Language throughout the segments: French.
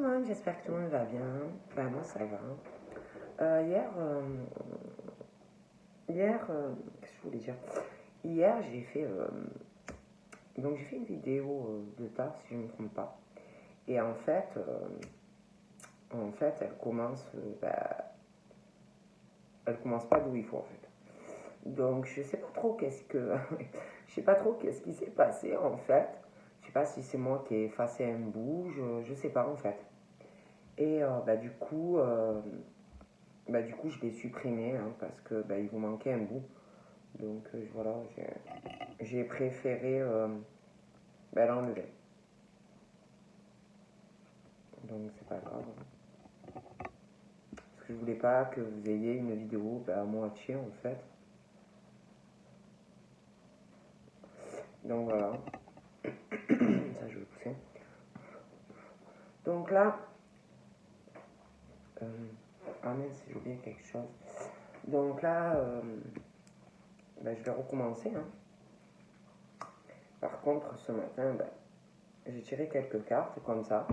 le monde, j'espère que tout le monde va bien. Enfin, moi ça va. Qu'est-ce que je voulais dire? Hier, j'ai fait une vidéo de taf, si je ne me trompe pas. Et elle commence pas d'où il faut en fait. Donc, je sais pas trop je sais pas trop qu'est-ce qui s'est passé en fait. Je sais pas si c'est moi qui ai effacé un bout, je sais pas en fait. Et du coup, je l'ai supprimé hein, parce que il vous manquait un bout. Donc voilà, j'ai préféré l'enlever. Donc c'est pas grave. Parce que je voulais pas que vous ayez une vidéo à moitié en fait. Donc voilà. Ça je vais pousser. Donc là. Ah mince, j'ai oublié quelque chose. Donc là, je vais recommencer. Hein. Par contre, ce matin, j'ai tiré quelques cartes comme ça.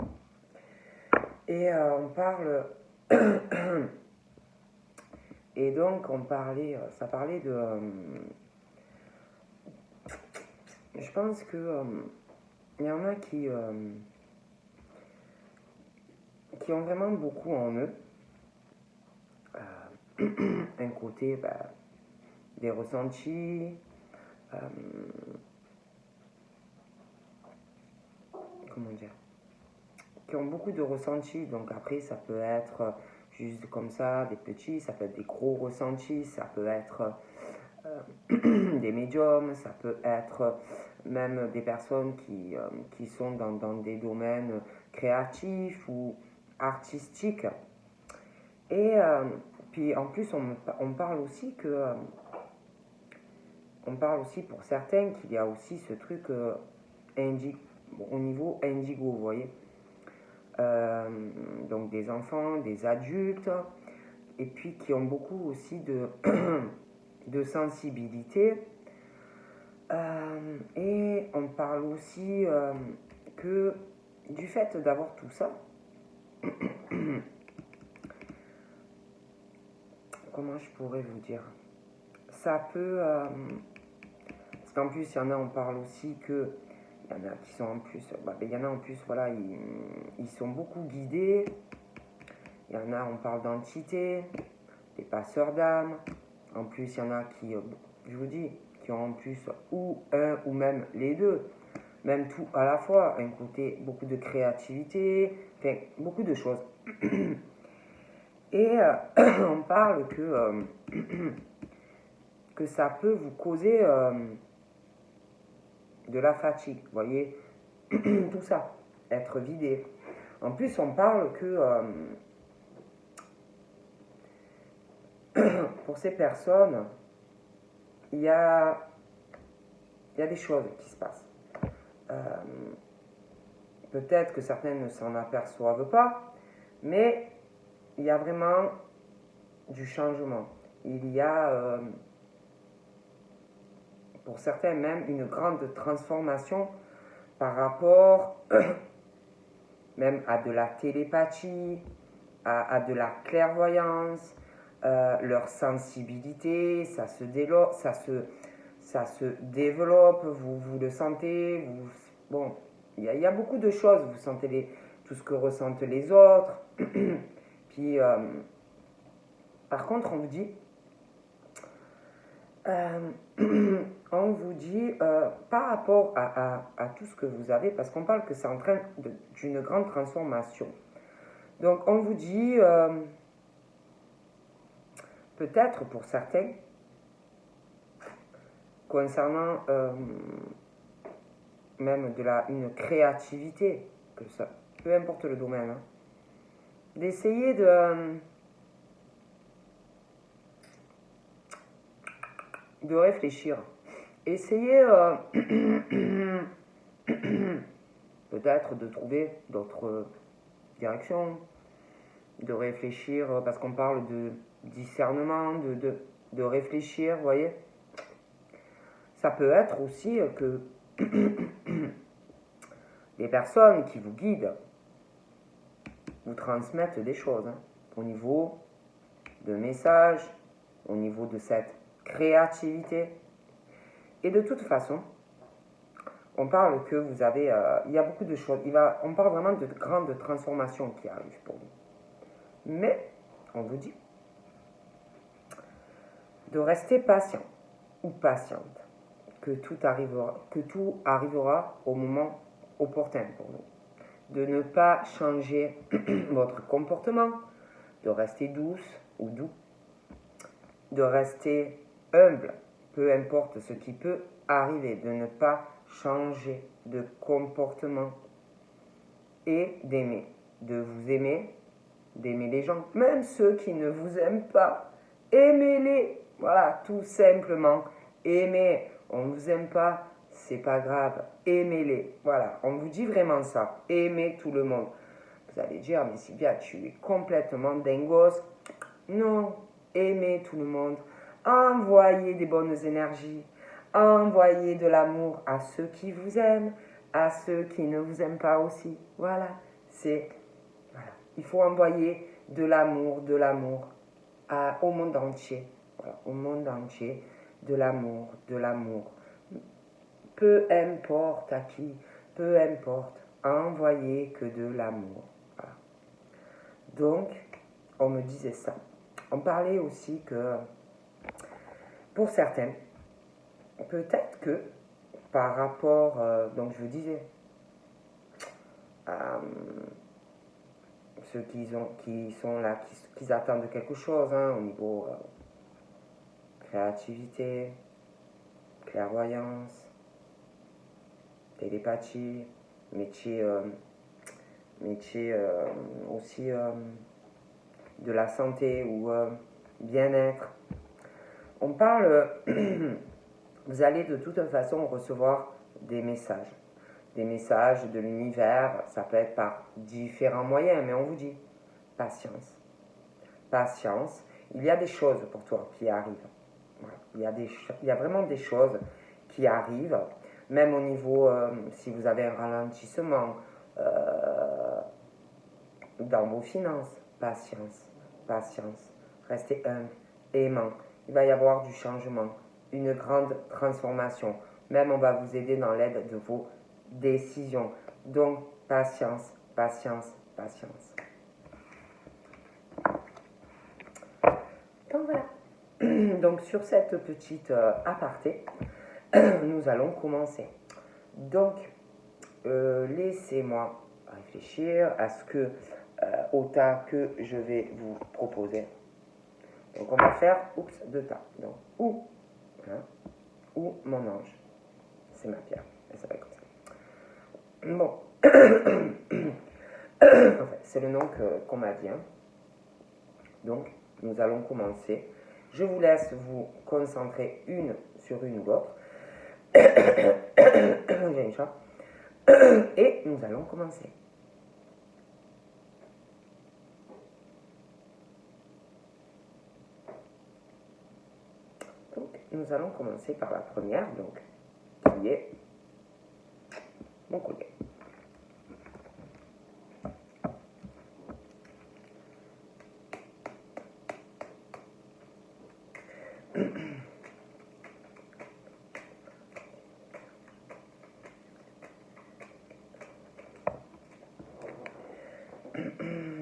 Et on parle. Et donc, ça parlait de. Je pense que il y en a qui ont vraiment beaucoup en eux. Un côté des ressentis, comment dire, qui ont beaucoup de ressentis. Donc après, ça peut être juste comme ça, des petits, ça peut être des gros ressentis, ça peut être des médiums, ça peut être même des personnes qui sont dans des domaines créatifs ou artistiques. Et puis en plus, on parle aussi on parle aussi pour certains qu'il y a aussi ce truc au niveau indigo, vous voyez. Donc des enfants, des adultes, et puis qui ont beaucoup aussi de sensibilité. Et on parle aussi que du fait d'avoir tout ça, comment je pourrais vous dire, ça peut... parce qu'en plus, il y en a, on parle aussi que... Il y en a qui sont en plus... il y en a en plus, voilà, ils sont beaucoup guidés. Il y en a, on parle d'entités, des passeurs d'âme. En plus, il y en a qui, je vous dis, qui ont en plus ou un ou même les deux. Même tout à la fois, un côté, beaucoup de créativité, enfin, beaucoup de choses. Et on parle que ça peut vous causer de la fatigue, vous voyez, tout ça, être vidé. En plus, on parle que pour ces personnes, il y a des choses qui se passent. Peut-être que certaines ne s'en aperçoivent pas, mais il y a vraiment du changement. Il y a, pour certains même, une grande transformation par rapport même à de la télépathie, à de la clairvoyance, leur sensibilité, ça se développe, vous le sentez, bon, il y a beaucoup de choses, vous sentez tout ce que ressentent les autres, puis par contre on vous dit par rapport à tout ce que vous avez, parce qu'on parle que c'est en train d'une grande transformation. Donc on vous dit, peut-être pour certains, concernant même une créativité, que ça, peu importe le domaine, hein, d'essayer de réfléchir. Essayez peut-être de trouver d'autres directions, de réfléchir, parce qu'on parle de discernement, de réfléchir, vous voyez. Ça peut être aussi que des personnes qui vous guident, vous transmettre des choses, hein, au niveau de messages, au niveau de cette créativité. Et de toute façon, on parle que vous avez, il y a beaucoup de choses, on parle vraiment de grandes transformations qui arrivent pour vous. Mais, on vous dit de rester patient ou patiente, que tout arrivera au moment opportun pour vous. De ne pas changer votre comportement, de rester douce ou doux, de rester humble, peu importe ce qui peut arriver, de ne pas changer de comportement et d'aimer, de vous aimer, d'aimer les gens, même ceux qui ne vous aiment pas, aimez-les, voilà, tout simplement, aimez, on ne vous aime pas, c'est pas grave, aimez-les, voilà, on vous dit vraiment ça, aimez tout le monde. Vous allez dire, mais Sylvia, tu es complètement dingos. Non, aimez tout le monde, envoyez des bonnes énergies, envoyez de l'amour à ceux qui vous aiment, à ceux qui ne vous aiment pas aussi. Voilà, voilà. Il faut envoyer de l'amour au monde entier. Voilà, au monde entier, de l'amour. Peu importe à qui, peu importe, envoyez que de l'amour. Voilà. Donc, on me disait ça. On parlait aussi que, pour certains, peut-être que par rapport, donc je vous disais, à ceux qui sont là, qui attendent quelque chose, hein, au niveau créativité, clairvoyance, télépathie, métier aussi de la santé ou bien-être. On parle, vous allez de toute façon recevoir des messages de l'univers, ça peut être par différents moyens, mais on vous dit, patience, patience, il y a des choses pour toi qui arrivent. Voilà. Il y a vraiment des choses qui arrivent, même au niveau, si vous avez un ralentissement dans vos finances, patience, restez humble, aimant. Il va y avoir du changement, une grande transformation. Même on va vous aider dans l'aide de vos décisions. Donc, patience. Donc voilà. Donc sur cette petite aparté, nous allons commencer. Donc, laissez-moi réfléchir à ce que, au tas que je vais vous proposer. Donc on va faire, deux tas. Donc, ou mon ange. C'est ma pierre. Elle s'appelle comme ça. Bon. Enfin, c'est le nom qu'on m'a dit. Hein. Donc, nous allons commencer. Je vous laisse vous concentrer une sur une ou l'autre. J'ai une chat. Et nous allons commencer. Donc, nous allons commencer par la première, donc, qui est mon collier.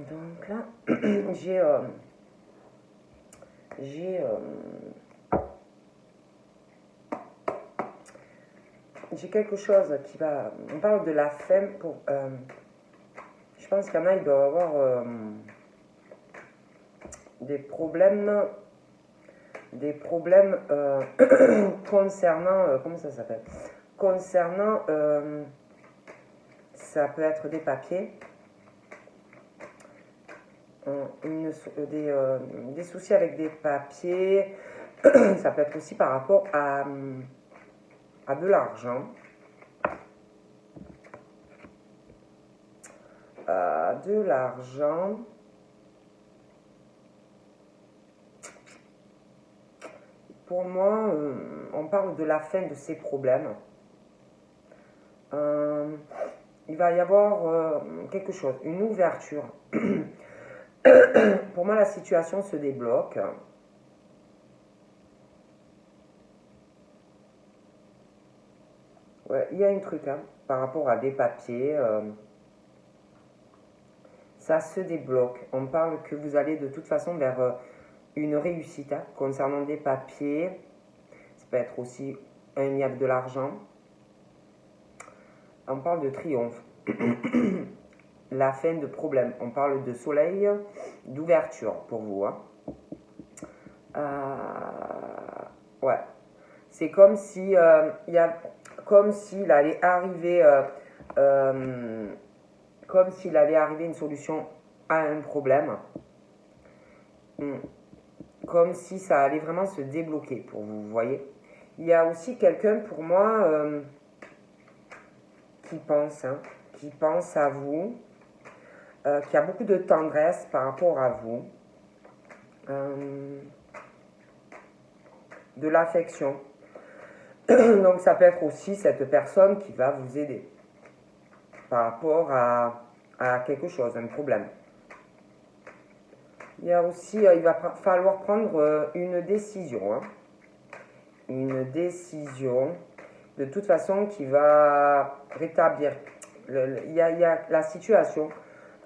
Donc là, j'ai quelque chose qui va... On parle de la femme pour... je pense qu'il y en a, ils doivent avoir des problèmes concernant... comment ça s'appelle? Concernant... ça peut être des papiers. Des soucis avec des papiers. Ça peut être aussi par rapport à de l'argent. De l'argent. Pour moi, on parle de la fin de ces problèmes. il va y avoir quelque chose, une ouverture. Pour moi, la situation se débloque. Ouais, il y a un truc hein, par rapport à des papiers. Ça se débloque. On parle que vous allez de toute façon vers une réussite hein, concernant des papiers. Ça peut être aussi un lien avec de l'argent. On parle de triomphe. La fin de problème. On parle de soleil, d'ouverture pour vous. Hein. Ouais. C'est comme si comme s'il allait arriver comme s'il allait arriver une solution à un problème. Comme si ça allait vraiment se débloquer pour vous, vous voyez. Il y a aussi quelqu'un pour moi qui pense à vous, qui a beaucoup de tendresse par rapport à vous, de l'affection. Donc ça peut être aussi cette personne qui va vous aider par rapport à quelque chose, un problème. Il y a aussi, il va falloir prendre une décision. Hein. Une décision, de toute façon, qui va rétablir. Il y a la situation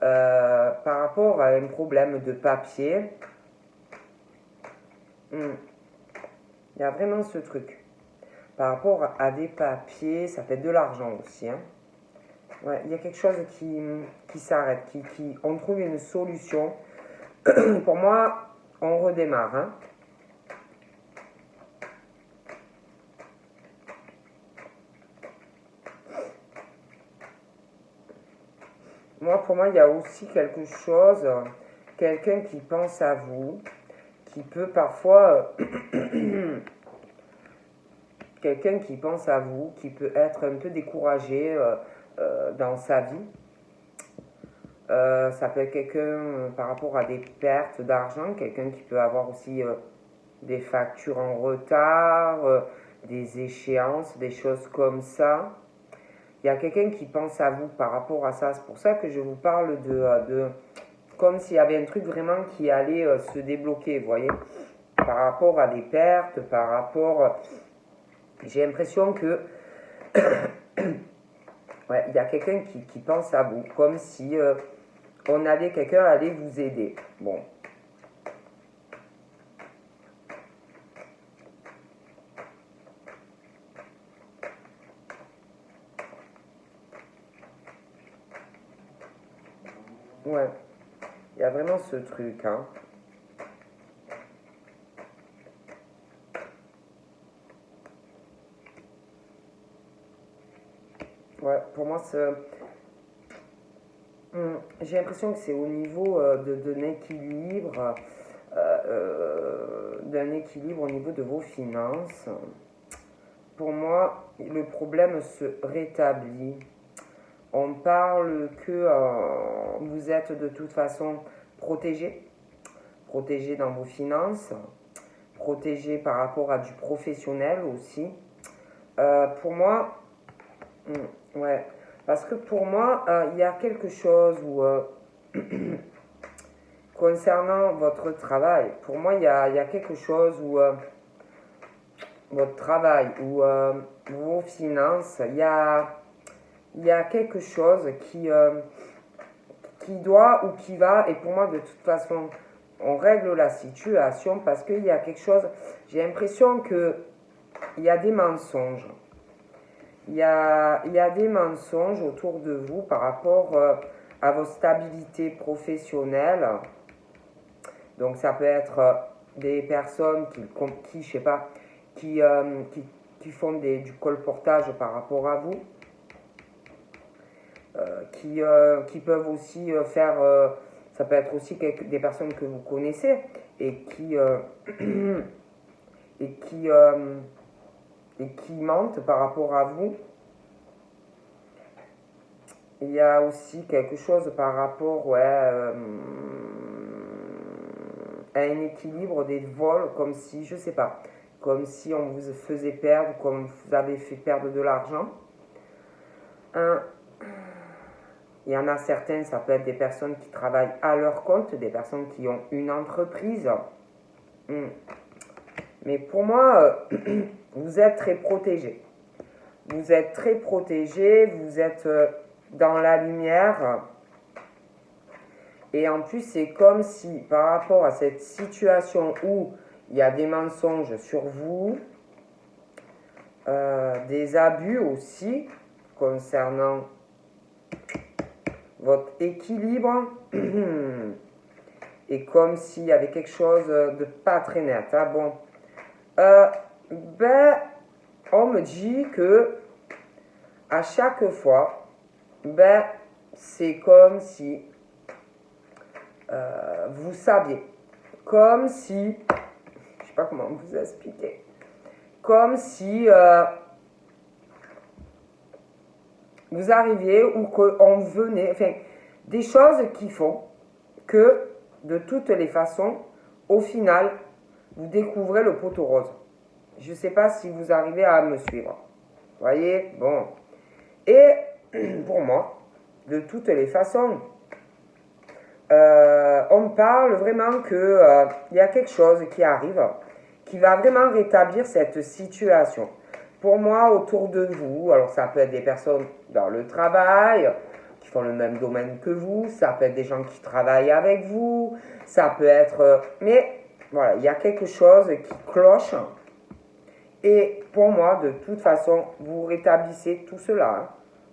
par rapport à un problème de papier. Il y a vraiment ce truc. Par rapport à des papiers, ça fait de l'argent aussi. Hein. Ouais, il y a quelque chose qui s'arrête, on trouve une solution. Pour moi, on redémarre. Hein. Pour moi, il y a aussi quelque chose, quelqu'un qui pense à vous, qui peut parfois... quelqu'un qui pense à vous, qui peut être un peu découragé dans sa vie. Ça peut être quelqu'un par rapport à des pertes d'argent, quelqu'un qui peut avoir aussi des factures en retard, des échéances, des choses comme ça. Il y a quelqu'un qui pense à vous par rapport à ça. C'est pour ça que je vous parle de comme s'il y avait un truc vraiment qui allait se débloquer, vous voyez, par rapport à des pertes, par rapport... j'ai l'impression que ouais, il y a quelqu'un qui pense à vous, comme si quelqu'un allait vous aider. Bon. Ouais, il y a vraiment ce truc, hein. Ouais, pour moi, j'ai l'impression que c'est au niveau d'un équilibre, au niveau de vos finances. Pour moi, le problème se rétablit. On parle que vous êtes de toute façon protégé dans vos finances, protégé par rapport à du professionnel aussi. Pour moi, ouais, parce que pour moi, il y a quelque chose où, concernant votre travail, pour moi, il y a quelque chose où votre travail ou vos finances, il y a quelque chose qui doit ou qui va, et pour moi, de toute façon, on règle la situation parce qu'il y a quelque chose, j'ai l'impression qu'il y a des mensonges. Il y a des mensonges autour de vous par rapport à votre stabilité professionnelle. Donc ça peut être des personnes qui je sais pas, qui font du colportage par rapport à vous, qui peuvent aussi faire, ça peut être aussi des personnes que vous connaissez et qui mentent par rapport à vous. Il y a aussi quelque chose par rapport à un équilibre des vols, comme si, je sais pas, comme si on vous faisait perdre, comme vous avez fait perdre de l'argent. Il y en a certaines, ça peut être des personnes qui travaillent à leur compte, des personnes qui ont une entreprise. Mais pour moi, vous êtes très protégés. Vous êtes très protégés, vous êtes dans la lumière. Et en plus, c'est comme si, par rapport à cette situation où il y a des mensonges sur vous, des abus aussi concernant votre équilibre, et comme s'il y avait quelque chose de pas très net. Hein. Bon, ben, on me dit que à chaque fois, ben, c'est comme si vous saviez, comme si, je sais pas comment vous expliquer, comme si vous arriviez ou qu'on venait, enfin, des choses qui font que, de toutes les façons, au final, vous découvrez le poteau rose. Je ne sais pas si vous arrivez à me suivre. Voyez, bon. Et pour moi, de toutes les façons, on parle vraiment que y a quelque chose qui arrive, qui va vraiment rétablir cette situation. Pour moi, autour de vous, alors ça peut être des personnes dans le travail, qui font le même domaine que vous, ça peut être des gens qui travaillent avec vous, ça peut être... mais voilà, il y a quelque chose qui cloche. Et pour moi, de toute façon, vous rétablissez tout cela. Hein.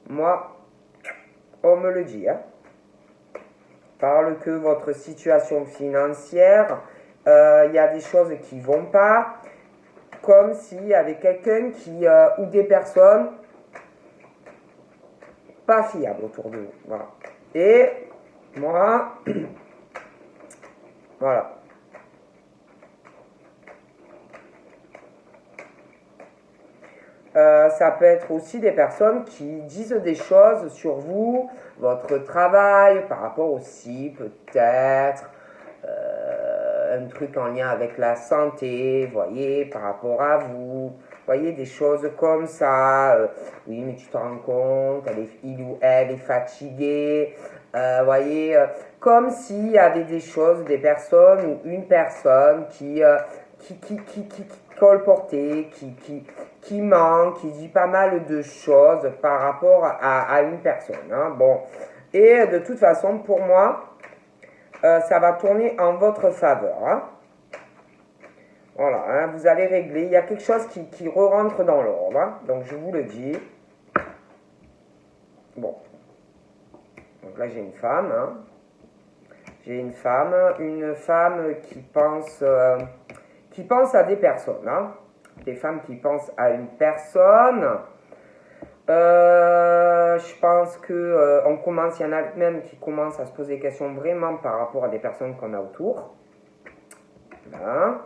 Moi, on me le dit. Hein. Parle que votre situation financière, il y a des choses qui ne vont pas, comme s'il y avait quelqu'un qui, ou des personnes pas fiables autour de vous. Voilà. Et moi, voilà. Ça peut être aussi des personnes qui disent des choses sur vous, votre travail, par rapport aussi peut-être un truc en lien avec la santé, voyez, par rapport à vous, voyez, des choses comme ça. Oui, mais tu te rends compte, il ou elle est fatigué, voyez, comme s'il y avait des choses, des personnes ou une personne qui colportait, qui ment, qui dit pas mal de choses par rapport à une personne. Hein. Bon. Et de toute façon, pour moi, ça va tourner en votre faveur. Hein. Voilà, hein, vous allez régler. Il y a quelque chose qui re-rentre dans l'ordre. Hein. Donc, je vous le dis. Bon. Donc là, j'ai une femme. Hein. J'ai une femme qui pense à des personnes. Hein. Des femmes qui pensent à une personne. Je pense que on commence, il y en a même qui commencent à se poser des questions vraiment par rapport à des personnes qu'on a autour. Voilà.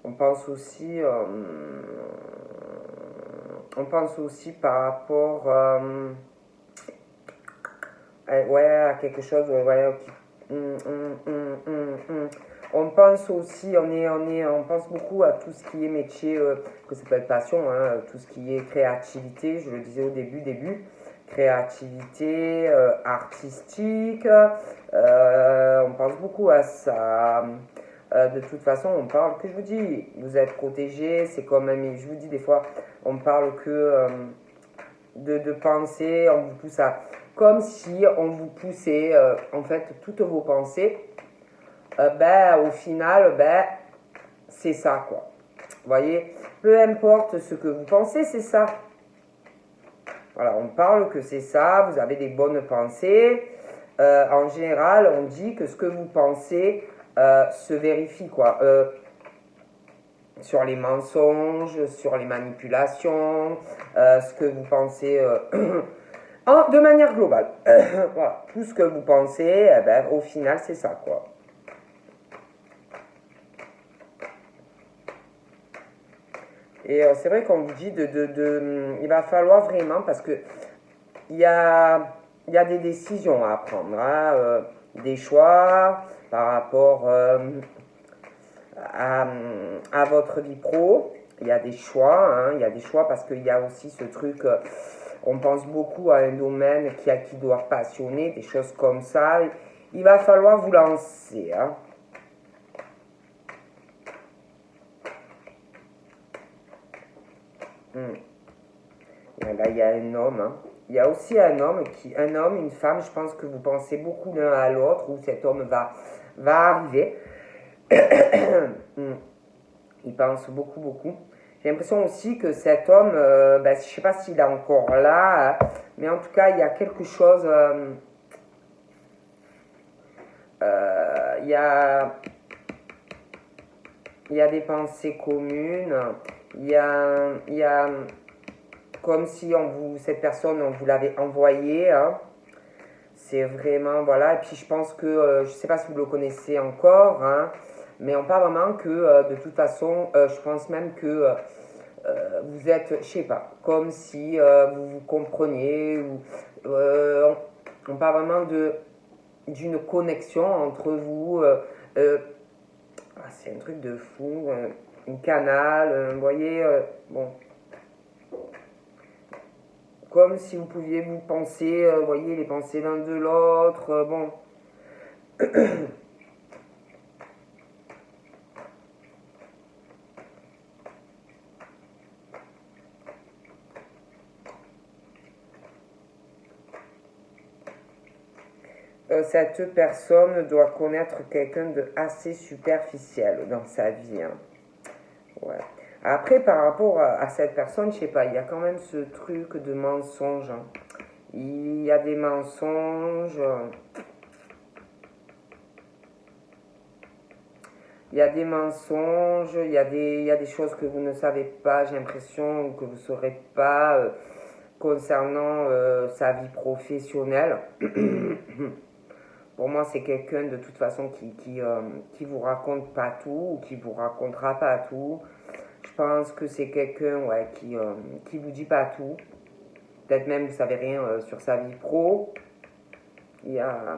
On pense aussi par rapport ouais, à quelque chose, ouais, on pense aussi, on pense beaucoup à tout ce qui est métier, que ça peut être passion, hein, tout ce qui est créativité, je le disais au début, créativité artistique, on pense beaucoup à ça. De toute façon, on parle, que je vous dis, vous êtes protégés, c'est quand même, je vous dis des fois, on parle que de penser, on vous pousse à, comme si on vous poussait, en fait, toutes vos pensées, ben, au final, ben, c'est ça, quoi. Vous voyez, peu importe ce que vous pensez, c'est ça. Voilà, on parle que c'est ça, vous avez des bonnes pensées. En général, on dit que ce que vous pensez se vérifie, quoi. Sur les mensonges, sur les manipulations, ce que vous pensez de manière globale. Voilà, tout ce que vous pensez, eh ben, au final, c'est ça, quoi. Et c'est vrai qu'on vous dit il va falloir vraiment, parce que il y a il y a des décisions à prendre, hein, des choix par rapport à, à votre vie pro. Il y a des choix, hein, il y a des choix parce qu'il y a aussi ce truc, on pense beaucoup à un domaine qui doit passionner, des choses comme ça. Il va falloir vous lancer. Hein. Et là, il y a un homme. Hein. Il y a aussi un homme, une femme, je pense que vous pensez beaucoup l'un à l'autre, où cet homme va arriver. Il pense beaucoup, beaucoup. J'ai l'impression aussi que cet homme, je ne sais pas s'il est encore là, mais en tout cas, il y a quelque chose. Il y a des pensées communes. Il y a comme si cette personne, on vous l'avait envoyée. Hein. C'est vraiment, voilà. Et puis je pense que, je ne sais pas si vous le connaissez encore, hein, mais on parle vraiment que de toute façon, je pense même que vous êtes, je sais pas, comme si vous vous compreniez. On parle vraiment d'une connexion entre vous. C'est un truc de fou, un canal, vous voyez, bon, comme si vous pouviez vous penser, vous voyez, les pensées l'un de l'autre, bon. Cette personne doit connaître quelqu'un de assez superficiel dans sa vie. Hein. Ouais. Après, par rapport à cette personne, je sais pas, il y a quand même ce truc de mensonge. Hein. Il y a des mensonges. Il y a des mensonges, il y a des choses que vous ne savez pas, j'ai l'impression, ou que vous ne saurez pas concernant sa vie professionnelle. Pour moi, c'est quelqu'un de toute façon qui vous raconte pas tout ou qui vous racontera pas tout. Je pense que c'est quelqu'un qui vous dit pas tout. Peut-être même vous savez rien sur sa vie pro. Il y a,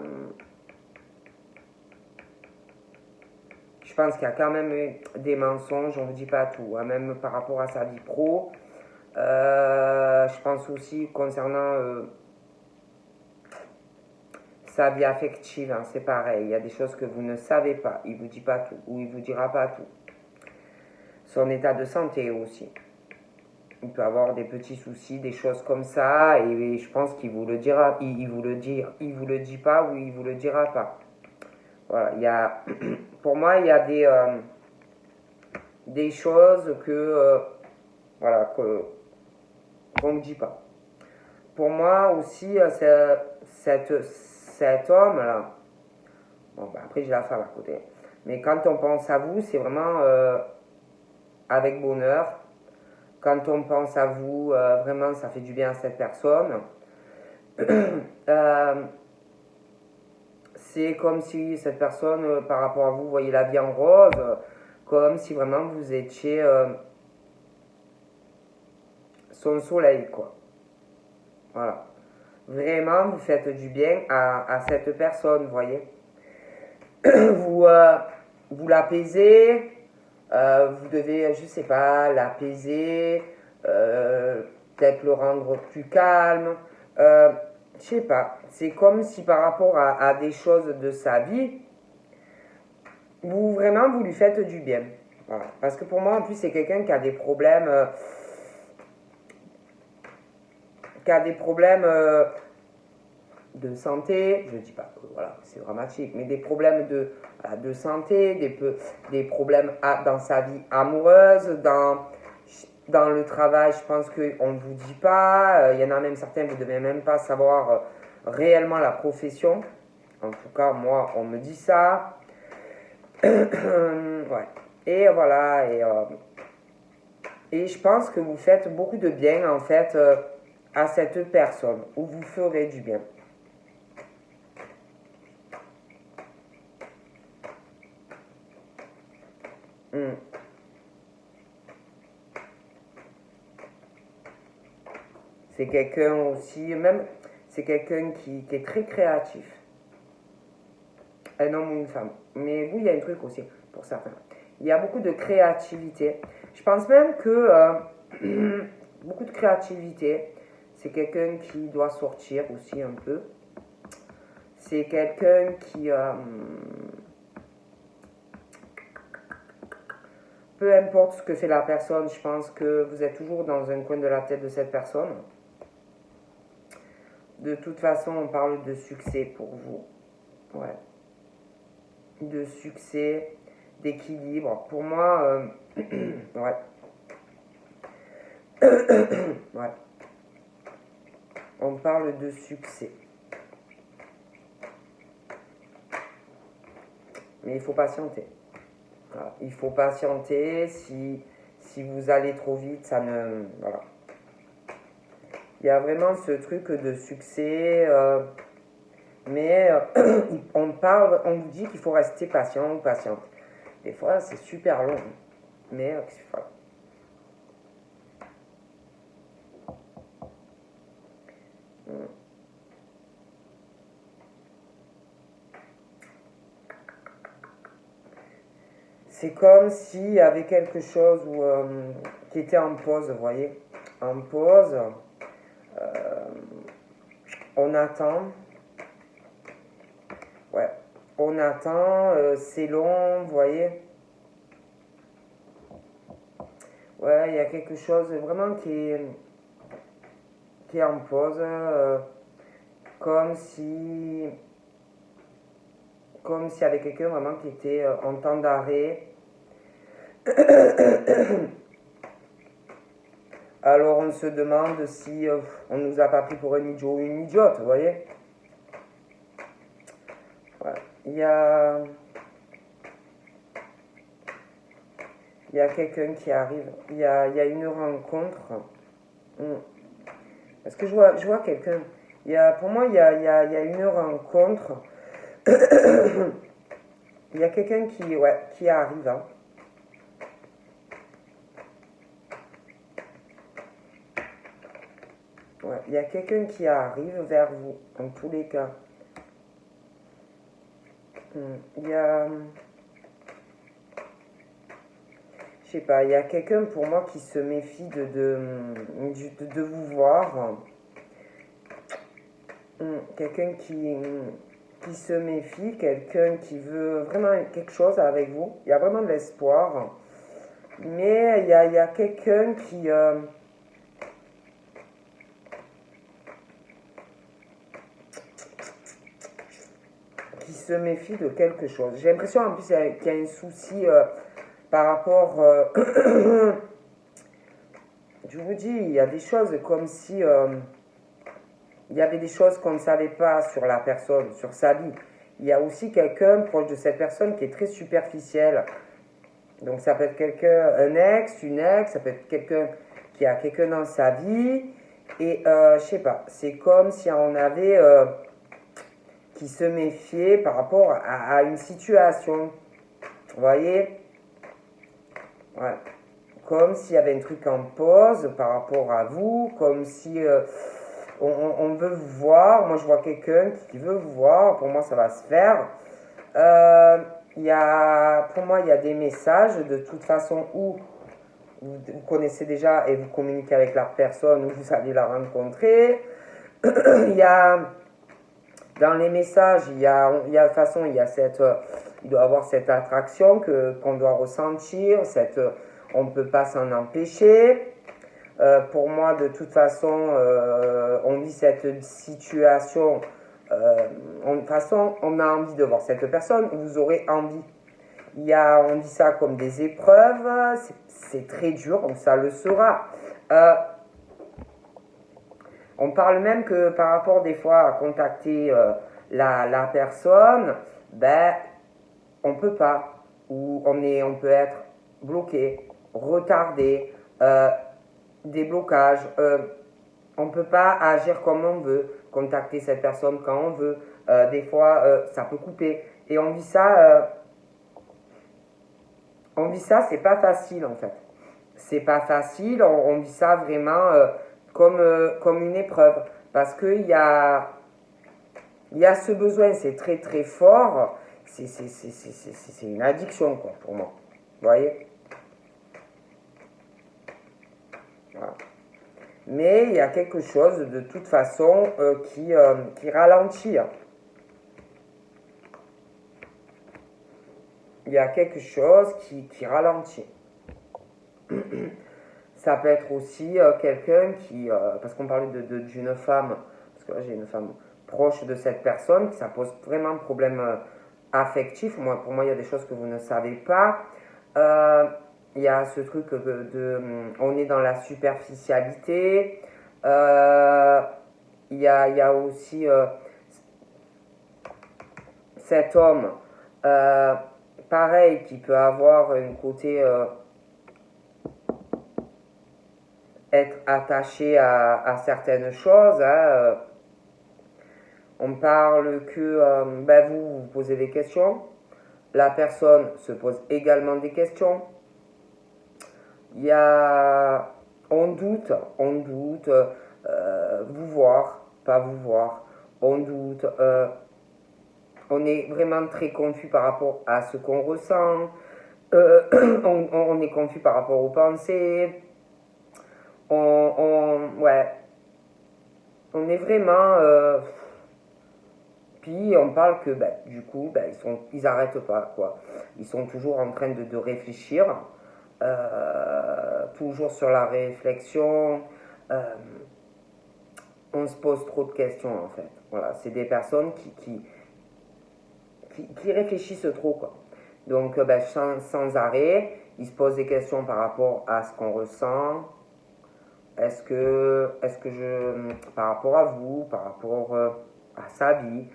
je pense qu'il y a quand même eu des mensonges, on ne vous dit pas tout, hein, même par rapport à sa vie pro. Je pense aussi concernant sa vie affective, hein, c'est pareil. Il y a des choses que vous ne savez pas. Il ne vous dit pas tout ou il ne vous dira pas tout. Son état de santé aussi. Il peut avoir des petits soucis, des choses comme ça, et je pense qu'il vous le dira. Il vous le dit pas ou il vous le dira pas. Voilà, pour moi, il y a des choses qu'on ne dit pas. Pour moi aussi, cet homme-là, bon, après j'ai la femme à côté, mais quand on pense à vous, c'est vraiment avec bonheur. Quand on pense à vous, vraiment, ça fait du bien à cette personne. C'est comme si cette personne, par rapport à vous, voyait la vie en rose, comme si vraiment vous étiez son soleil, quoi. Voilà. Vraiment, vous faites du bien à cette personne, vous voyez. vous, vous l'apaisez, vous devez, je sais pas, l'apaiser, peut-être le rendre plus calme. Je sais pas, c'est comme si par rapport à des choses de sa vie, vous lui faites du bien. Voilà. Parce que pour moi, en plus, c'est quelqu'un qui a des problèmes, de santé, je ne dis pas que voilà, c'est dramatique, mais des problèmes de santé, des problèmes dans sa vie amoureuse, dans le travail, je pense qu'on ne vous dit pas. Il y en a même certains, vous ne devez même pas savoir réellement la profession. En tout cas, moi, on me dit ça. Ouais. Et voilà. Et je pense que vous faites beaucoup de bien, en fait, à cette personne, ou vous ferez du bien. C'est quelqu'un aussi, même, c'est quelqu'un qui est très créatif. Un homme ou une femme. Mais vous, il y a un truc aussi, pour certains. Il y a beaucoup de créativité. Je pense même que beaucoup de créativité, c'est quelqu'un qui doit sortir aussi un peu. C'est quelqu'un qui... peu importe ce que fait la personne, je pense que vous êtes toujours dans un coin de la tête de cette personne. De toute façon, on parle de succès pour vous. Ouais. De succès, d'équilibre. Pour moi, ouais. Ouais. On parle de succès. Mais il faut patienter. Voilà. Il faut patienter. Si vous allez trop vite, ça ne... Voilà. Il y a vraiment ce truc de succès... mais on vous dit qu'il faut rester patient ou patiente. Des fois, c'est super long. Mais voilà. C'est comme s'il y avait quelque chose qui était en pause, vous voyez. En pause, on attend. Ouais, on attend, c'est long, vous voyez. Ouais, il y a quelque chose vraiment qui est en pause, comme si... Comme s'il y avait quelqu'un vraiment qui était en temps d'arrêt. Alors on se demande si on nous a pas pris pour un idiot ou une idiote, vous voyez. Ouais. Il y a quelqu'un qui arrive. Il y a une rencontre. Parce que je vois quelqu'un. Pour moi, il y a une rencontre. Il y a quelqu'un qui arrive. Hein. Ouais, il y a quelqu'un qui arrive vers vous, en tous les cas. Il y a... Je sais pas, il y a quelqu'un pour moi qui se méfie de vous voir. Quelqu'un qui se méfie, quelqu'un qui veut vraiment quelque chose avec vous. Il y a vraiment de l'espoir. Mais il y a quelqu'un qui se méfie de quelque chose. J'ai l'impression en plus qu'il y a un souci par rapport... je vous dis, il y a des choses comme si... il y avait des choses qu'on ne savait pas sur la personne, sur sa vie. Il y a aussi quelqu'un proche de cette personne qui est très superficiel. Donc ça peut être quelqu'un, un ex, une ex, ça peut être quelqu'un qui a quelqu'un dans sa vie. Et je sais pas, c'est comme si on avait qui se méfiait par rapport à une situation. Vous voyez? Ouais. Comme s'il y avait un truc en pause par rapport à vous, comme si on veut vous voir. Moi, je vois quelqu'un qui veut vous voir. Pour moi, ça va se faire. Pour moi, il y a des messages de toute façon où vous connaissez déjà et vous communiquez avec la personne où vous allez la rencontrer. Il y a dans les messages, il y a de toute façon, il doit y avoir cette attraction qu'on doit ressentir, on ne peut pas s'en empêcher. Pour moi, de toute façon, on vit cette situation. De toute façon, on a envie de voir cette personne, vous aurez envie. On dit ça comme des épreuves, c'est très dur, donc ça le sera. On parle même que par rapport des fois à contacter la personne, ben, on peut pas, ou on peut être bloqué, retardé, des blocages, on peut pas agir comme on veut, contacter cette personne quand on veut, des fois ça peut couper, et on vit ça, c'est pas facile en fait. C'est pas facile, on vit ça vraiment comme une épreuve. parce qu'il y a ce besoin, c'est très très fort, c'est une addiction quoi, pour moi. Vous voyez? Voilà. Mais il y a quelque chose de toute façon qui ralentit. Il y a quelque chose qui ralentit. Ça peut être aussi quelqu'un qui, parce qu'on parlait d'une femme, parce que là j'ai une femme proche de cette personne, ça pose vraiment problème affectif. Pour moi, il y a des choses que vous ne savez pas. Il y a ce truc on est dans la superficialité. Il y a aussi cet homme, pareil, qui peut avoir un côté être attaché à certaines choses. Hein. On parle que vous posez des questions, la personne se pose également des questions. Il y a, on doute, vous voir, pas vous voir, on doute, on est vraiment très confus par rapport à ce qu'on ressent, on est confus par rapport aux pensées, ouais, on est vraiment, puis on parle que du coup, ils arrêtent pas quoi, ils sont toujours en train de réfléchir. Toujours sur la réflexion, on se pose trop de questions en fait. Voilà, c'est des personnes qui réfléchissent trop quoi. Donc sans arrêt, ils se posent des questions par rapport à ce qu'on ressent. Est-ce que par rapport à vous, par rapport à sa vie,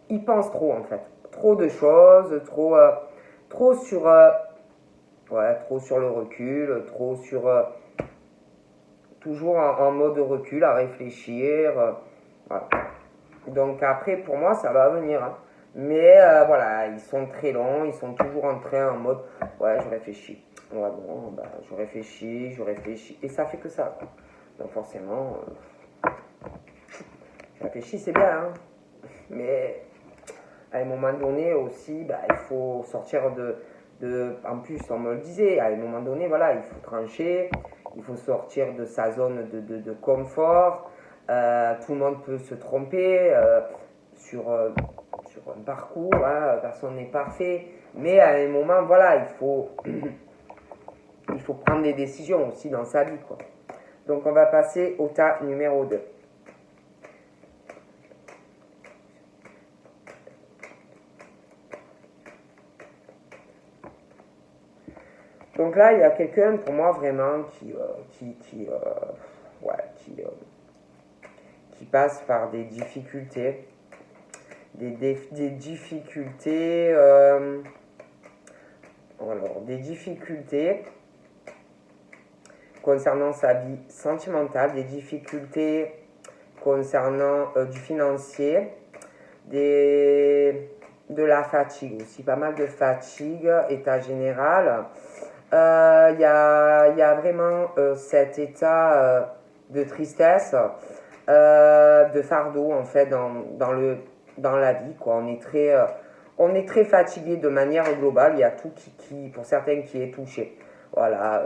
ils pensent trop en fait, trop de choses, trop sur trop sur le recul, trop sur toujours en mode recul, à réfléchir. Voilà. Donc après, pour moi, ça va venir. Hein. Mais voilà, ils sont très longs, ils sont toujours en train en mode ouais, je réfléchis. Ouais, bon, je réfléchis. Et ça fait que ça. Quoi. Donc forcément, je réfléchis, c'est bien. Hein. Mais à un moment donné aussi, il faut sortir en plus, on me le disait, à un moment donné, voilà, il faut trancher, il faut sortir de sa zone de confort. Tout le monde peut se tromper sur un parcours, hein, personne n'est parfait. Mais à un moment, voilà, il faut prendre des décisions aussi dans sa vie. Quoi. Donc on va passer au tas numéro 2. Donc là, il y a quelqu'un pour moi vraiment qui passe par des difficultés. Des difficultés. Des difficultés concernant sa vie sentimentale, des difficultés concernant du financier, de la fatigue aussi, pas mal de fatigue, état général. Il y a vraiment cet état de tristesse, de fardeau en fait dans la vie. Quoi. On est très fatigué de manière globale. Il y a tout qui pour certains qui est touché. Voilà,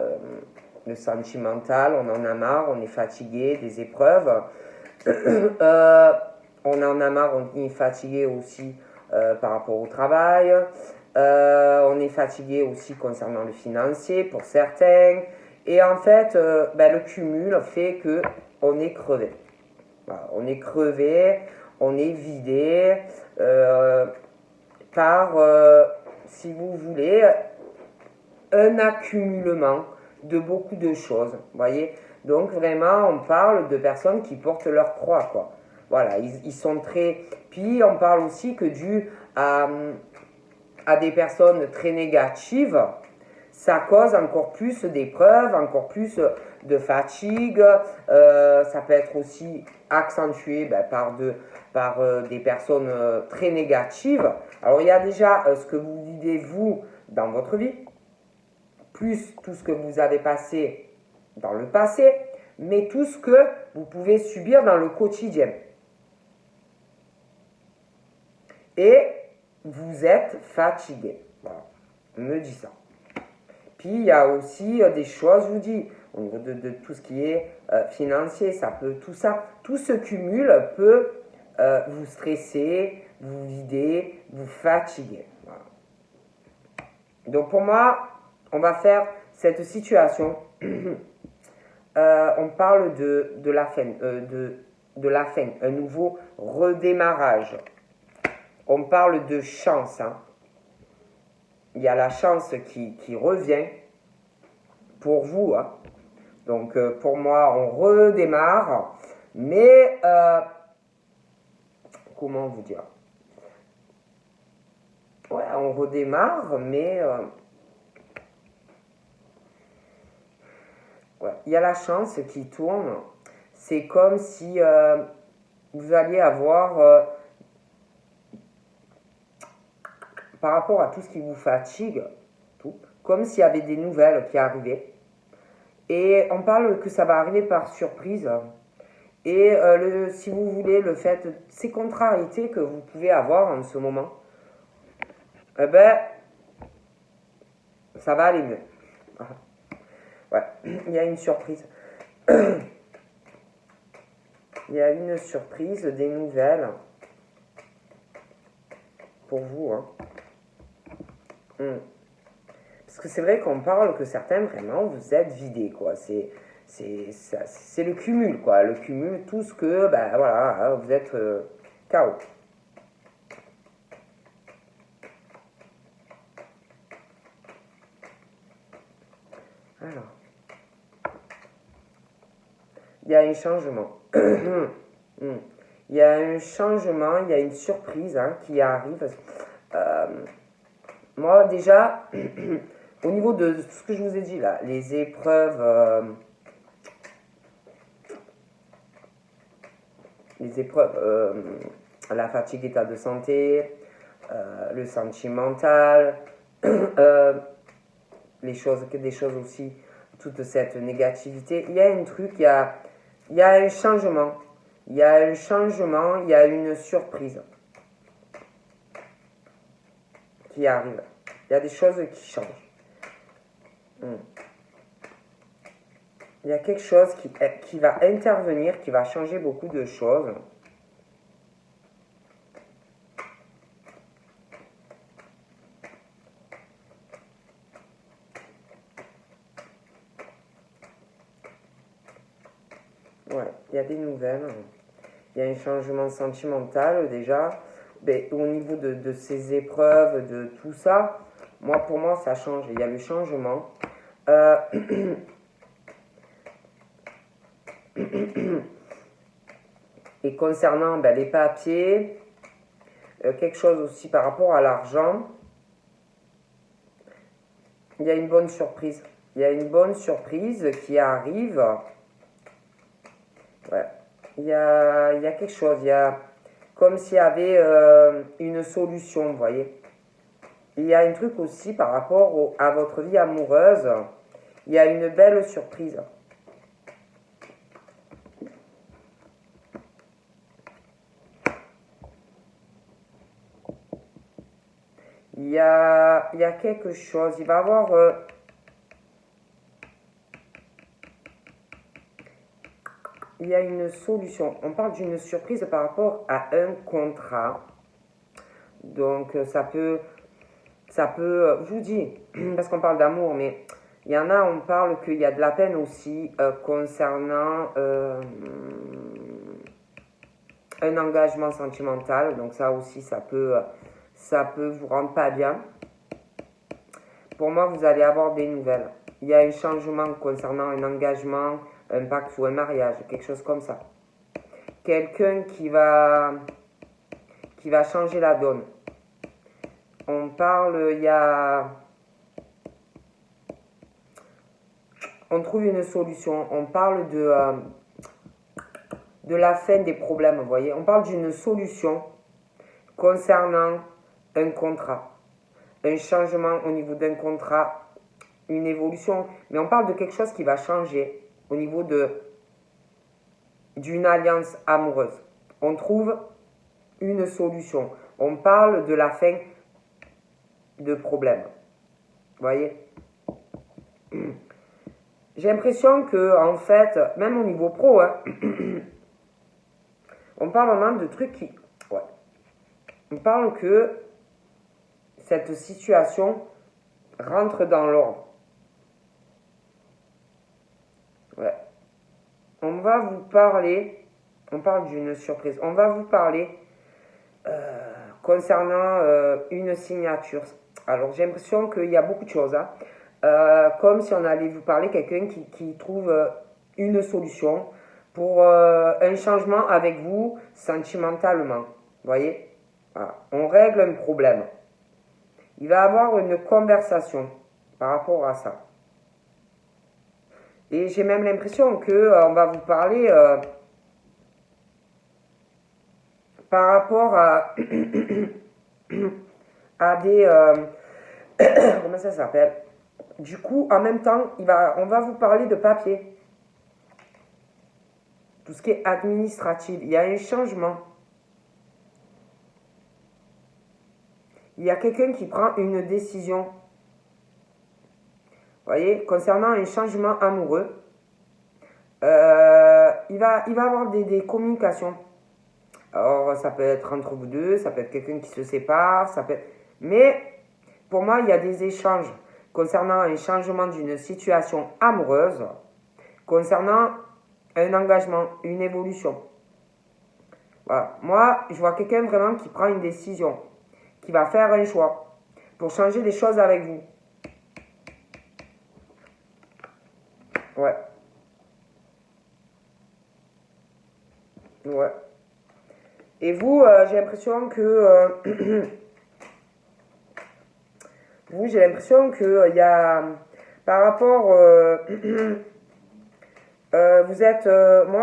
le sentimental, on en a marre, on est fatigué des épreuves. On en a marre, on est fatigué aussi par rapport au travail. On est fatigué aussi concernant le financier pour certains. Et en fait, le cumul fait qu'on est crevé. Voilà, on est crevé, on est vidé par, si vous voulez, un accumulement de beaucoup de choses. Voyez. Donc vraiment, on parle de personnes qui portent leur croix, quoi. Voilà, ils sont très... Puis on parle aussi que dû à des personnes très négatives, ça cause encore plus d'épreuves, encore plus de fatigue. Ça peut être aussi accentué par des personnes très négatives. Alors il y a déjà ce que vous vivez vous dans votre vie, plus tout ce que vous avez passé dans le passé, mais tout ce que vous pouvez subir dans le quotidien. Et vous êtes fatigué. Voilà, on me dit ça. Puis il y a aussi des choses, je vous dis, au niveau de tout ce qui est financier, ça peut, tout ça, tout ce cumul peut vous stresser, vous vider, vous fatiguer. Voilà. Donc pour moi, on va faire cette situation. On parle de la fin, de la fin, un nouveau redémarrage. On parle de chance. Hein. Il y a la chance qui revient pour vous. Hein. Donc pour moi, on redémarre. Mais, comment vous dire? Ouais, on redémarre, mais... ouais, il y a la chance qui tourne. C'est comme si vous alliez avoir... par rapport à tout ce qui vous fatigue, tout, comme s'il y avait des nouvelles qui arrivaient. Et on parle que ça va arriver par surprise. Et si vous voulez, le fait, ces contrariétés que vous pouvez avoir en ce moment, eh ben, ça va aller mieux. Ouais, il y a une surprise. Il y a une surprise, des nouvelles pour vous. Hein. Parce que c'est vrai qu'on parle que certains, vraiment, vous êtes vidés, quoi. C'est le cumul, quoi. Le cumul, tout ce que, ben voilà, vous êtes KO. Alors, il y a un changement. Il y a un changement, il y a une surprise hein, qui arrive. Moi, déjà, au niveau de ce que je vous ai dit là, les épreuves, la fatigue, état de santé, le sentimental, des choses aussi, toute cette négativité. Il y a un truc, il y a un changement. Il y a un changement, il y a une surprise qui arrive. Il y a des choses qui changent. Il y a quelque chose qui va intervenir, qui va changer beaucoup de choses. Ouais, il y a des nouvelles. Il y a un changement sentimental déjà. Mais au niveau de ces épreuves, de tout ça, pour moi, ça change. Il y a le changement. Et concernant les papiers, quelque chose aussi par rapport à l'argent, il y a une bonne surprise. Il y a une bonne surprise qui arrive. Ouais. Il y a quelque chose. Il y a comme s'il y avait une solution, vous voyez. Il y a un truc aussi par rapport à votre vie amoureuse. Il y a une belle surprise. Il y a quelque chose. Il va y avoir... il y a une solution. On parle d'une surprise par rapport à un contrat. Donc, ça peut, je vous dis, parce qu'on parle d'amour, mais il y en a, on parle qu'il y a de la peine aussi concernant un engagement sentimental. Donc, ça aussi, ça peut vous rendre pas bien. Pour moi, vous allez avoir des nouvelles. Il y a un changement concernant un engagement, un pacte ou un mariage, quelque chose comme ça. Quelqu'un qui va changer la donne. On parle, on trouve une solution. On parle de la fin des problèmes, vous voyez. On parle d'une solution concernant un contrat. Un changement au niveau d'un contrat, une évolution. Mais on parle de quelque chose qui va changer au niveau de d'une alliance amoureuse. On trouve une solution. On parle de la fin de problème. Vous voyez? J'ai l'impression que, en fait, même au niveau pro, hein, on parle vraiment de trucs qui... Ouais. On parle que cette situation rentre dans l'ordre. Ouais. On va vous parler... On parle d'une surprise. On va vous parler concernant une signature. Alors, j'ai l'impression qu'il y a beaucoup de choses. Hein. Comme si on allait vous parler quelqu'un qui trouve une solution pour un changement avec vous sentimentalement. Vous voyez? Voilà. On règle un problème. Il va y avoir une conversation par rapport à ça. Et j'ai même l'impression qu'on va vous parler par rapport à, à des... comment ça s'appelle? Du coup, en même temps, on va vous parler de papier. Tout ce qui est administratif. Il y a un changement. Il y a quelqu'un qui prend une décision. Vous voyez, concernant un changement amoureux, il va avoir des communications. Alors, ça peut être entre vous deux, ça peut être quelqu'un qui se sépare, ça peut être... Mais, pour moi, il y a des échanges concernant un changement d'une situation amoureuse, concernant un engagement, une évolution. Voilà. Moi, je vois quelqu'un vraiment qui prend une décision, qui va faire un choix pour changer des choses avec vous. Ouais. Ouais. Et vous, j'ai l'impression que... vous, j'ai l'impression qu'il y a... Par rapport... vous êtes...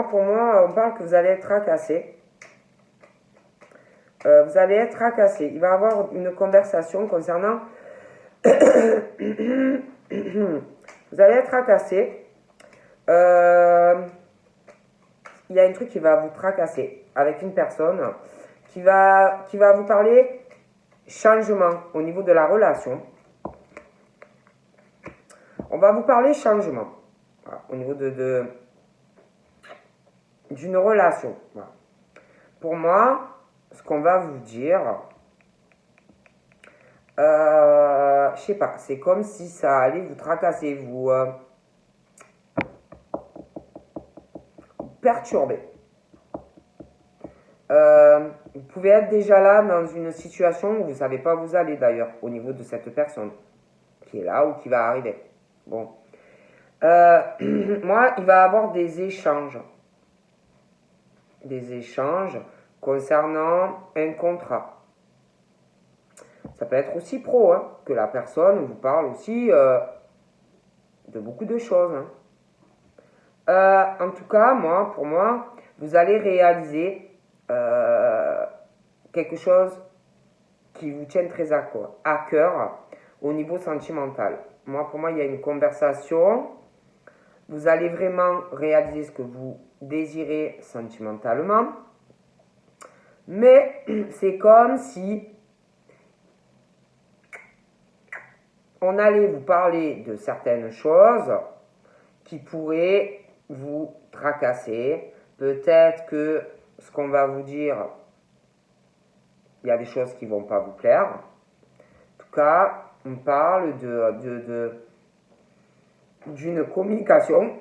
pour moi, on parle que vous allez être tracassé. Vous allez être tracassé. Il va y avoir une conversation concernant... vous allez être tracassé. Il y a un truc qui va vous tracasser avec une personne qui va vous parler changement au niveau de la relation. On va vous parler changement voilà, au niveau d'une relation. Voilà. Pour moi, ce qu'on va vous dire, je sais pas, c'est comme si ça allait vous tracasser, vous perturber. Vous pouvez être déjà là dans une situation où vous ne savez pas où vous allez d'ailleurs, au niveau de cette personne qui est là ou qui va arriver. Bon. Moi, il va y avoir des échanges. Des échanges concernant un contrat. Ça peut être aussi pro, hein, que la personne vous parle aussi de beaucoup de choses. Hein. En tout cas, pour moi, vous allez réaliser quelque chose qui vous tient très à cœur au niveau sentimental. Pour moi, il y a une conversation. Vous allez vraiment réaliser ce que vous désirez sentimentalement. Mais c'est comme si on allait vous parler de certaines choses qui pourraient vous tracasser. Peut-être que ce qu'on va vous dire, il y a des choses qui ne vont pas vous plaire. En tout cas, on parle d'une communication.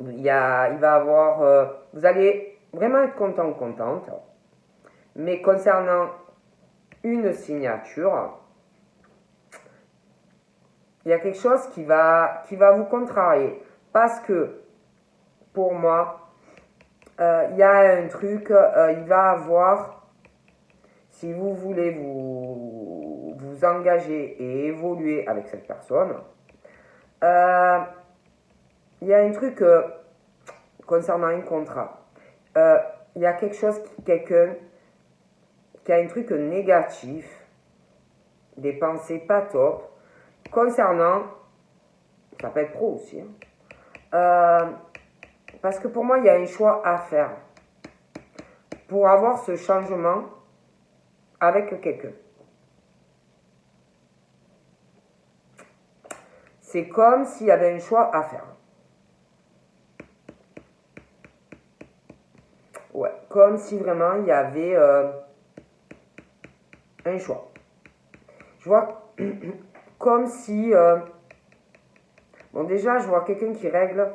Il va avoir... vous allez vraiment être content ou contente. Mais concernant une signature, il y a quelque chose qui va vous contrarier. Parce que, pour moi, il y a un truc, il va avoir, si vous voulez vous engager et évoluer avec cette personne, il y a un truc concernant un contrat. Il y a quelque chose, quelqu'un qui a un truc négatif, des pensées pas top, concernant, ça peut être pro aussi, par Parce que pour moi, il y a un choix à faire pour avoir ce changement avec quelqu'un. C'est comme s'il y avait un choix à faire. Ouais, comme si vraiment il y avait un choix. Je vois comme si... bon, déjà, je vois quelqu'un qui règle.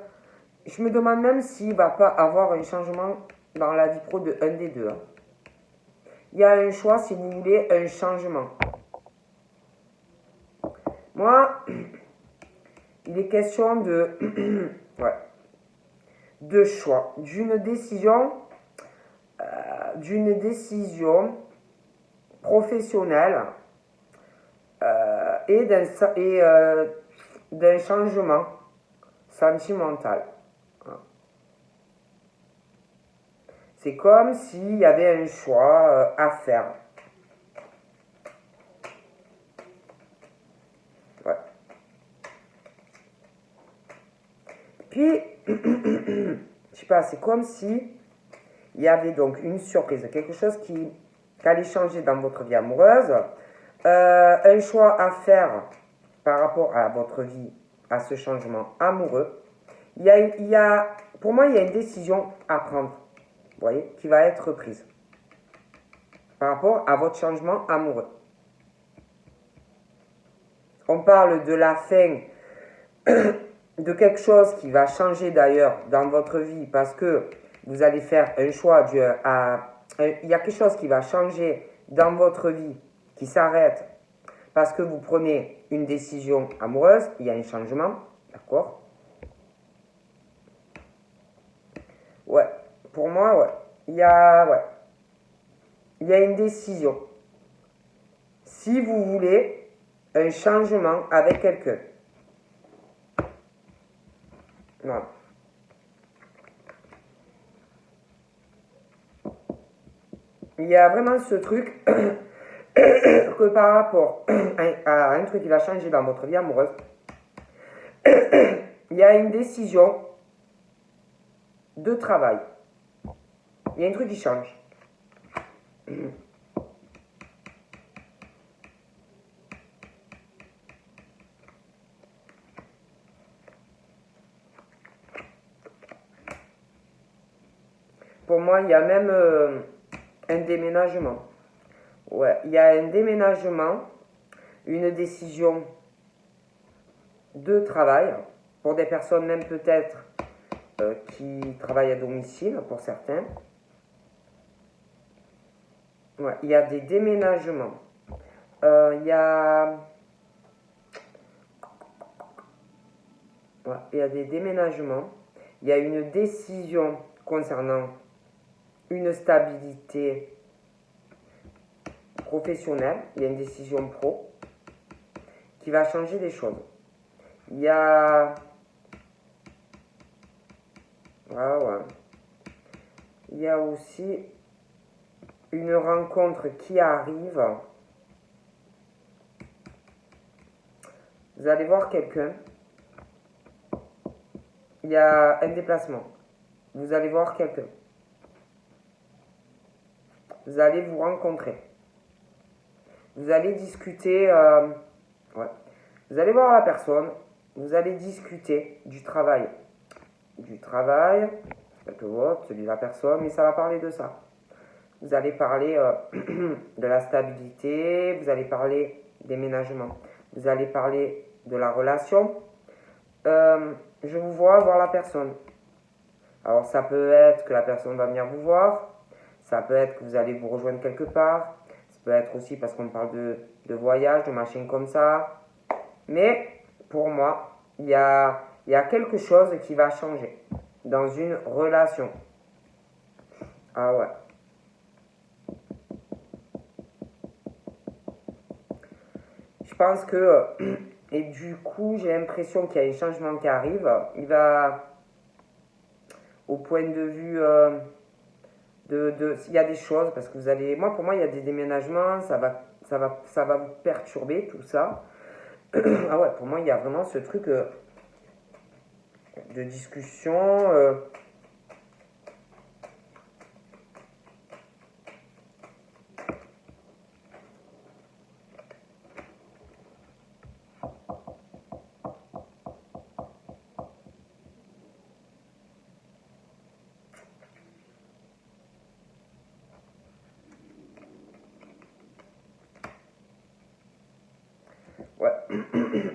Je me demande même s'il va pas avoir un changement dans la vie pro de un des deux. Hein. Il y a un choix si vous voulez un changement. Moi, il est question de... ouais, de choix, d'une décision professionnelle et d'un changement sentimental. C'est comme s'il y avait un choix à faire. Ouais. Puis, je sais pas, c'est comme si il y avait donc une surprise, quelque chose qui allait changer dans votre vie amoureuse, un choix à faire par rapport à votre vie, à ce changement amoureux. Pour moi, il y a une décision à prendre, vous voyez, qui va être prise par rapport à votre changement amoureux. On parle de la fin de quelque chose qui va changer d'ailleurs dans votre vie parce que vous allez faire un choix il y a quelque chose qui va changer dans votre vie, qui s'arrête parce que vous prenez une décision amoureuse, il y a un changement, d'accord? Ouais, pour moi, ouais. Il y a une décision. Si vous voulez un changement avec quelqu'un. Voilà. Il y a vraiment ce truc que par rapport à un truc qui va changer dans votre vie amoureuse, il y a une décision de travail. Il y a un truc qui change. Pour moi, il y a même un déménagement. Ouais, il y a un déménagement, une décision de travail, pour des personnes même peut-être qui travaillent à domicile, pour certains. Ouais, il y a des déménagements. Il y a... Ouais, il y a des déménagements. Il y a une décision concernant une stabilité professionnelle. Il y a une décision pro qui va changer des choses. Il y a... ouais. Il y a aussi une rencontre qui arrive. Vous allez voir quelqu'un. Il y a un déplacement. Vous allez voir quelqu'un. Vous allez vous rencontrer. Vous allez discuter. Ouais. Vous allez voir la personne. Vous allez discuter du travail. Du travail, quelque chose, celui de la personne, mais ça va parler de ça. Vous allez parler de la stabilité, vous allez parler des ménagements, vous allez parler de la relation. Je vous vois voir la personne. Alors ça peut être que la personne va venir vous voir, ça peut être que vous allez vous rejoindre quelque part, ça peut être aussi parce qu'on parle de voyage, de machines comme ça. Mais pour moi, il y a quelque chose qui va changer dans une relation. Ah ouais. Je pense que, et du coup, j'ai l'impression qu'il y a un changement qui arrive. Il va, au point de vue il y a des choses, parce que vous allez, pour moi, il y a des déménagements, ça va vous perturber, tout ça. Ah ouais, pour moi, il y a vraiment ce truc de discussion.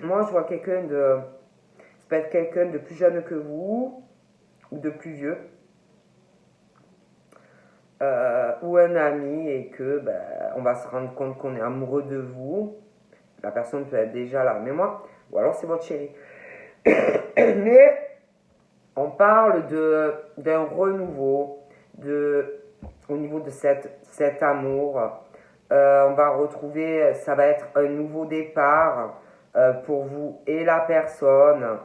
moi, je vois quelqu'un de... Ça peut être quelqu'un de plus jeune que vous, ou de plus vieux, ou un ami, et que ben, on va se rendre compte qu'on est amoureux de vous. La personne peut être déjà là, mais moi, ou alors c'est votre chéri. Mais on parle d'un renouveau au niveau de cet amour. On va retrouver, ça va être un nouveau départ pour vous et la personne.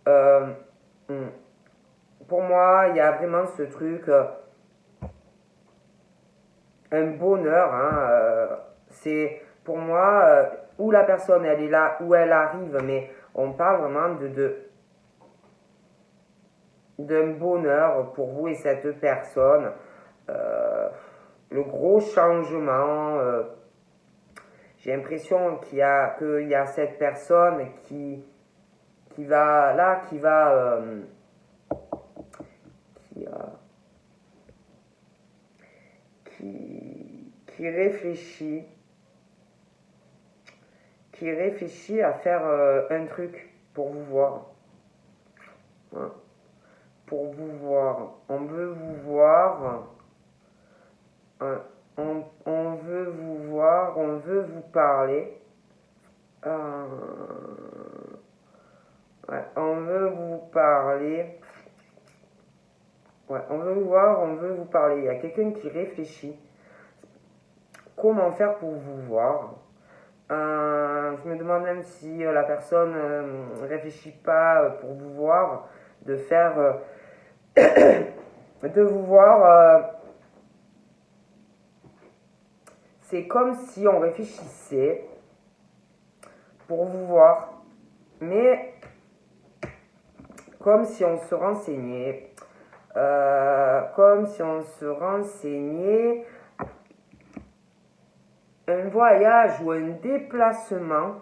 Euh, pour moi, il y a vraiment ce truc, un bonheur. Hein, c'est pour moi, où la personne elle est là, où elle arrive, mais on parle vraiment d'un bonheur pour vous et cette personne. Le gros changement, j'ai l'impression qu'il y a cette personne qui va là, qui, qui réfléchit, à faire un truc pour vous voir. Hein. Pour vous voir. On veut vous voir. On veut vous voir. On veut vous parler. Ouais, on veut vous parler. Ouais, on veut vous voir, on veut vous parler. Il y a quelqu'un qui réfléchit. Comment faire pour vous voir? Je me demande même si la personne ne réfléchit pas pour vous voir, de faire, de vous voir. C'est comme si on réfléchissait pour vous voir, mais comme si on se renseignait, un voyage ou un déplacement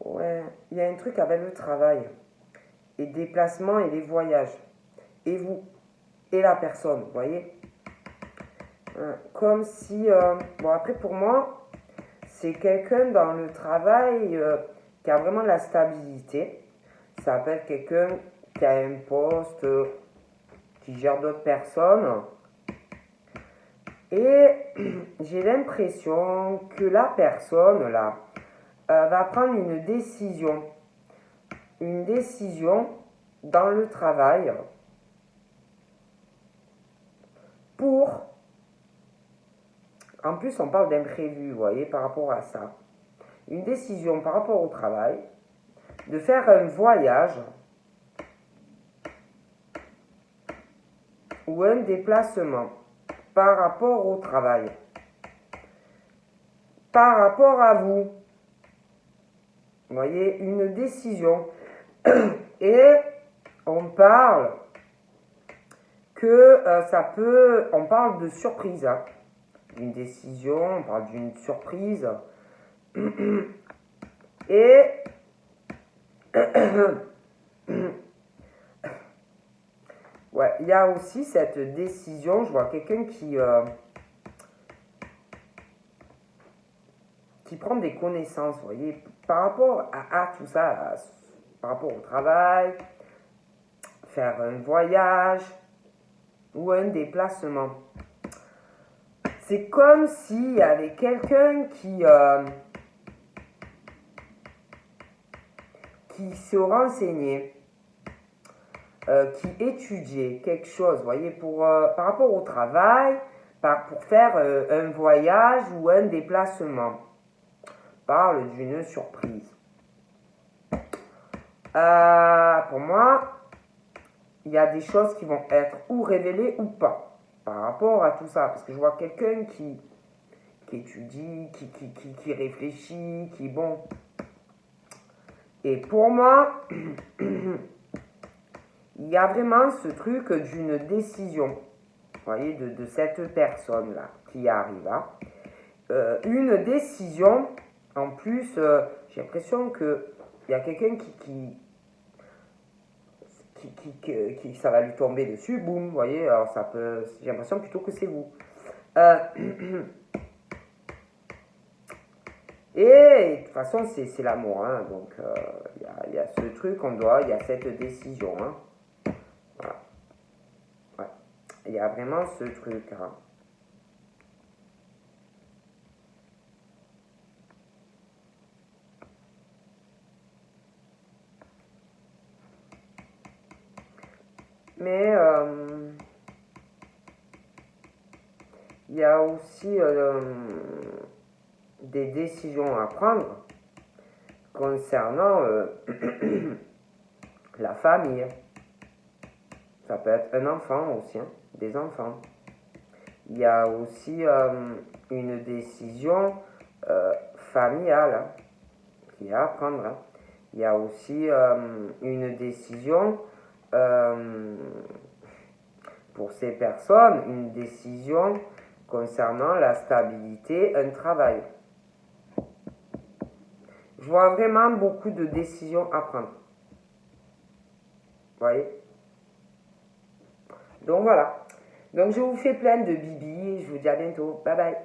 ouais, il y a un truc avec le travail et déplacement et les voyages et vous et la personne, vous voyez, comme si bon après pour moi c'est quelqu'un dans le travail qui a vraiment de la stabilité. Ça peut être quelqu'un qui a un poste, qui gère d'autres personnes. Et j'ai l'impression que la personne, là, va prendre une décision. Une décision dans le travail pour... En plus, on parle d'imprévu, vous voyez, par rapport à ça. Une décision par rapport au travail, de faire un voyage ou un déplacement par rapport au travail, par rapport à vous. Vous voyez, une décision. Et on parle que ça peut... On parle de surprise. Hein. Une décision, on parle d'une surprise. Et... ouais, il y a aussi cette décision, je vois quelqu'un qui prend des connaissances, vous voyez, par rapport à tout ça, par rapport au travail, faire un voyage ou un déplacement. C'est comme s'il y avait quelqu'un qui se renseignait, qui étudiait quelque chose, vous voyez, par rapport au travail, pour faire un voyage ou un déplacement. On parle d'une surprise. Pour moi, il y a des choses qui vont être ou révélées ou pas par rapport à tout ça. Parce que je vois quelqu'un qui étudie, qui réfléchit, qui bon. Et pour moi, il y a vraiment ce truc d'une décision, vous voyez, de cette personne-là qui arrive. Hein. Une décision, en plus, j'ai l'impression qu'il y a quelqu'un ça va lui tomber dessus, boum, vous voyez, alors ça peut, j'ai l'impression plutôt que c'est vous. Euh, et de toute façon, c'est l'amour, hein, donc il y a ce truc, il y a cette décision, hein, voilà, ouais. Il y a vraiment ce truc, hein. Mais il y a aussi des décisions à prendre concernant la famille. Ça peut être un enfant aussi, hein, des enfants. Il y a aussi une décision familiale, hein, qui est à prendre, hein. Il y a aussi une décision pour ces personnes, une décision concernant la stabilité, un travail. Je vois vraiment beaucoup de décisions à prendre. Vous voyez? Donc voilà. Donc je vous fais plein de bibi et je vous dis à bientôt. Bye bye.